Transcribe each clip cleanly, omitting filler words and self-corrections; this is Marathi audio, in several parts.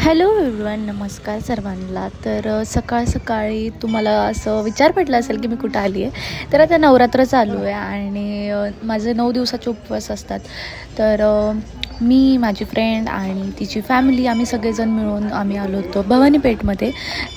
हॅलो एव्हरीवन, नमस्कार सर्वांना. तर सकाळी तुम्हाला असं विचार पडला असेल की मी कुठं आली आहे. तर आता नवरात्र चालू आहे आणि माझे 9 दिवसाचे उपवास असतात. तर मी, माझी फ्रेंड आणि तिची फॅमिली आम्ही सगळेजण मिळून आम्ही आलो होतो भवानी पेठमध्ये.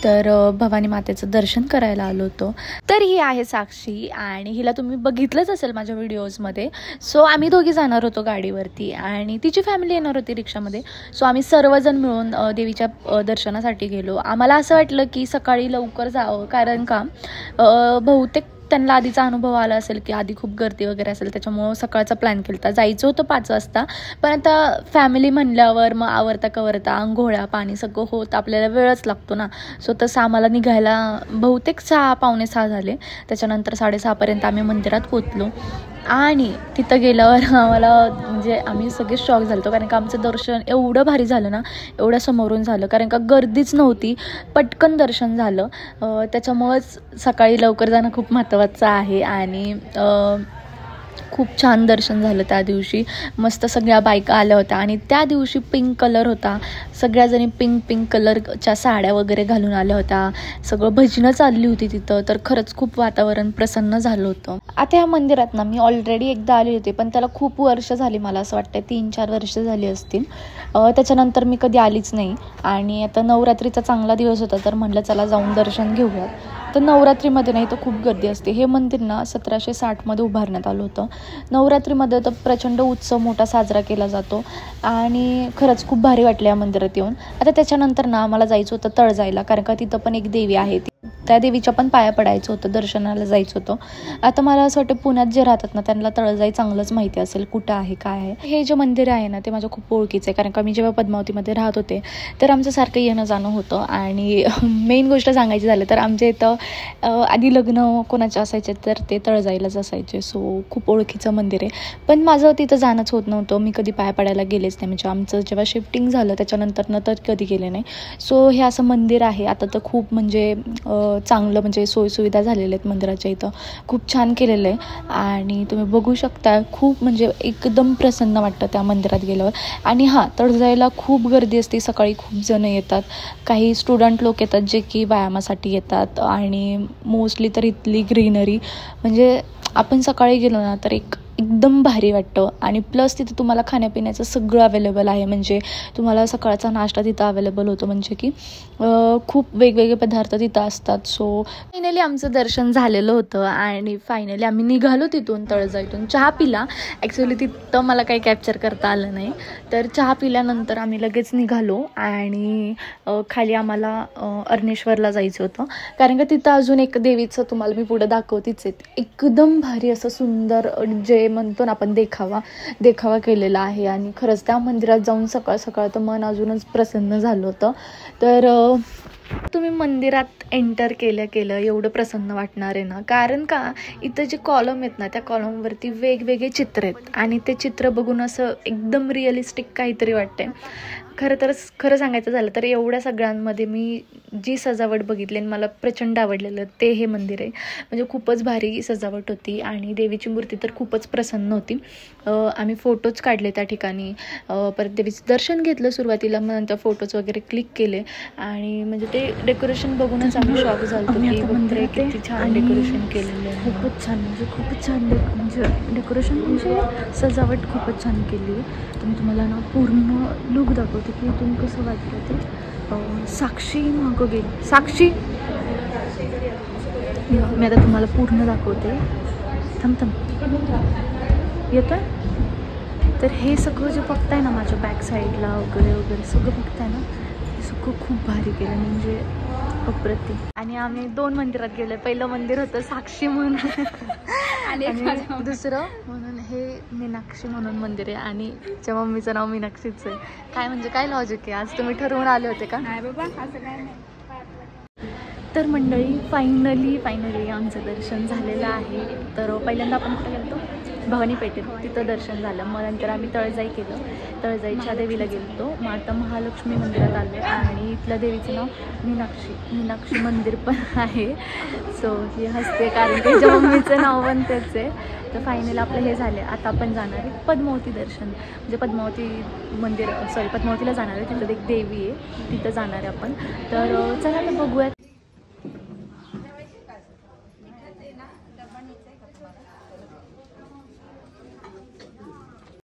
तर भवानी मातेचं दर्शन करायला आलो होतो. तर ही आहे साक्षी आणि हिला तुम्ही बघितलंच असेल माझ्या व्हिडिओजमध्ये. सो आम्ही दोघी जाणार होतो गाडीवरती आणि तिची फॅमिली येणार होती रिक्षामध्ये. सो आम्ही सर्वजण मिळून देवीच्या दर्शनासाठी गेलो. आम्हाला असं वाटलं की सकाळी लवकर जावं, कारण का बहुतेक त्यांना आधीचा अनुभव आला असेल की आधी खूप गर्दी वगैरे असेल, त्याच्यामुळं सकाळचा प्लॅन केला होता. जायचं होतं 5 वाजता, पण आता फॅमिली म्हणल्यावर मग आवरता कवरता आंघोळ्या पाणी सगळं होत आपल्याला वेळच लागतो ना. सो तसं आम्हाला निघायला बहुतेक 6 पावणे 6 झाले. त्याच्यानंतर 6:30पर्यंत आम्ही मंदिरात पोचलो आणि तिथं गेल्यावर आम्हाला म्हणजे आम्ही सगळे शॉक झालो होतो, कारण का आमचं दर्शन एवढं भारी झालं ना, एवढं समोरून झालं, कारण का गर्दीच नव्हती, पटकन दर्शन झालं. त्याच्यामुळंच सकाळी लवकर जाणं खूप महत्त्वाचं आहे आणि खूप छान दर्शन झालं त्या दिवशी. मस्त सगळ्या बायका आल्या होत्या आणि त्या दिवशी पिंक कलर होता. सगळ्याजणी पिंक कलरच्या साड्या वगैरे घालून आल्या होत्या. सगळं भजनं चालली होती तिथं. तर खरंच खूप वातावरण प्रसन्न झालं होतं. आता ह्या मंदिरात ना मी ऑलरेडी एकदा आली होती, पण त्याला खूप वर्ष झाली, मला असं वाटतं 3-4 वर्ष झाली असतील. त्याच्यानंतर मी कधी आलीच नाही आणि आता नवरात्रीचा चांगला दिवस होता, तर म्हटलं चला जाऊन दर्शन घेऊयात. तर नवरात्रीमध्ये नाही तर खूप गर्दी असते. हे मंदिर ना 1760मध्ये उभारण्यात आलं होतं. नवरात्रीमध्ये तर प्रचंड उत्सव मोठा साजरा केला जातो आणि खरंच खूप भारी वाटलं या मंदिरात येऊन. आता त्याच्यानंतर ना मला जायचं होतं तळजाईला, कारण का तिथं पण एक देवी आहे. त्या देवीच्या पण पाया पडायचं होतं, दर्शनाला जायचं होतं. आता मला असं वाटतं पुण्यात जे राहतात ना त्यांना तळजाई चांगलंच माहिती असेल कुठं आहे काय आहे. हे जे मंदिर आहे ना ते माझं खूप ओळखीचं आहे, कारण का मी जेव्हा पद्मावतीमध्ये राहत होते तर आमचं सारखं येणं जाणं होतं. आणि मेन गोष्ट सांगायची झालं तर आमच्या इथं आधी लग्न कोणाचे असायचे तर ते तळजाईलाच असायचे. सो खूप ओळखीचं मंदिर आहे, पण माझं तिथं जाणंच होत नव्हतं. मी कधी पाया पडायला गेलेच नाही, म्हणजे आमचं जेव्हा शिफ्टिंग झालं त्याच्यानंतर तर कधी गेले नाही. सो हे असं मंदिर आहे. आता तर खूप म्हणजे चांगलं म्हणजे सोयीसुविधा झालेल्या आहेत मंदिराच्या इथं, खूप छान केलेलं आहे आणि तुम्ही बघू शकता. खूप म्हणजे एकदम प्रसन्न वाटतं त्या मंदिरात गेल्यावर. आणि हां, तळजाईला खूप गर्दी असते. सकाळी खूप जण येतात, काही स्टुडंट लोक येतात जे की व्यायामासाठी येतात आणि मोस्टली तर इथली ग्रीनरी म्हणजे आपण सकाळी गेलो ना तर एकदम भारी वाटतं. आणि प्लस तिथं तुम्हाला खाण्यापिण्याचं सगळं अवेलेबल आहे, म्हणजे तुम्हाला सकाळचा नाश्ता तिथं अवेलेबल होतो, म्हणजे की खूप वेगवेगळे पदार्थ तिथं असतात. सो फायनली आमचं दर्शन झालेलं होतं आणि फायनली आम्ही निघालो तिथून तळजाईतून. चहा पिला, ॲक्च्युली तिथं मला काही कॅप्चर करता आलं नाही. तर चहा पिल्यानंतर आम्ही लगेच निघालो आणि खाली आम्हाला अर्नेश्वरला जायचं होतं, कारण का तिथं अजून एक देवीचं तुम्हाला मी पुढं दाखवतीच आहे. एकदम भारी असं सुंदर जे म्हणतो ना आपण देखावा केलेला आहे आणि खरंच त्या मंदिरात जाऊन सकाळ तर मन अजूनच प्रसन्न झालं होतं. तर तुम्ही मंदिरात एंटर केलं एवढं प्रसन्न वाटणार आहे ना, कारण का इथं जे कॉलम आहेत ना त्या कॉलमवरती वेगवेगळे चित्र आहेत आणि ते चित्र बघून असं एकदम रिअलिस्टिक काहीतरी वाटते. खरं सांगायचं झालं तर एवढ्या सगळ्यांमध्ये मी जी सजावट बघितली आणि मला प्रचंड आवडलेलं ते हे मंदिर आहे. म्हणजे खूपच भारी सजावट होती आणि देवीची मूर्ती तर खूपच प्रसन्न होती. आम्ही फोटोज काढले त्या ठिकाणी, परत देवीचं दर्शन घेतलं सुरुवातीला, मग नंतर फोटोज वगैरे क्लिक केले आणि म्हणजे ते डेकोरेशन बघूनच आम्ही शॉक झालो की मंदिर किती छान डेकोरेशन केलेलं आहे. खूपच छान म्हणजे डेकोरेशन म्हणजे सजावट खूपच छान केली आहे. तुम्ही तुम्हाला ना पूर्ण लुक दाखवते की इथून कसं वाटलं ते. साक्षी मागं गेली, साक्षी मी आता तुम्हाला पूर्ण दाखवते. थांब येतं. तर हे सगळं जे बघताय ना माझ्या बॅक साईडला वगैरे सगळं बघताय ना, हे सगळं खूप भारी केलं, म्हणजे अप्रतिम. आणि आम्ही 2 मंदिरात गेलो. पहिलं मंदिर होतं साक्षी म्हणून आणि दुसरं म्हणून हे मीनाक्षी म्हणून मंदिर आहे आणि तिच्या मम्मीचं नाव मीनाक्षीच आहे. काय म्हणजे काय लॉजिक आहे? आज तुम्ही ठरवून आले होते का? नाही बाबा, असं काय नाही. तर मंडळी फायनली आमचं दर्शन झालेलं आहे. तर पहिल्यांदा आपण कुठे गेलो? भवानी पेठेत, तिथं दर्शन झालं. मग नंतर आम्ही तळजाई केलं, तळजाईच्या देवीला गेलो. मग आता महालक्ष्मी मंदिरात आलो आणि इथल्या देवीचं नाव मीनाक्षी मंदिर पण आहे. सो ही हसते कारण त्याच्या मम्मीचं नाव पण तेच आहे. तर फायनल आपलं हे झाले. आता आपण जाणार आहे पद्मावती दर्शन, म्हणजे पद्मावती मंदिर, पद्मावतीला जाणार आहे. तिथं एक देवी आहे, तिथं जाणार आहे आपण. तर चला तर बघूयात.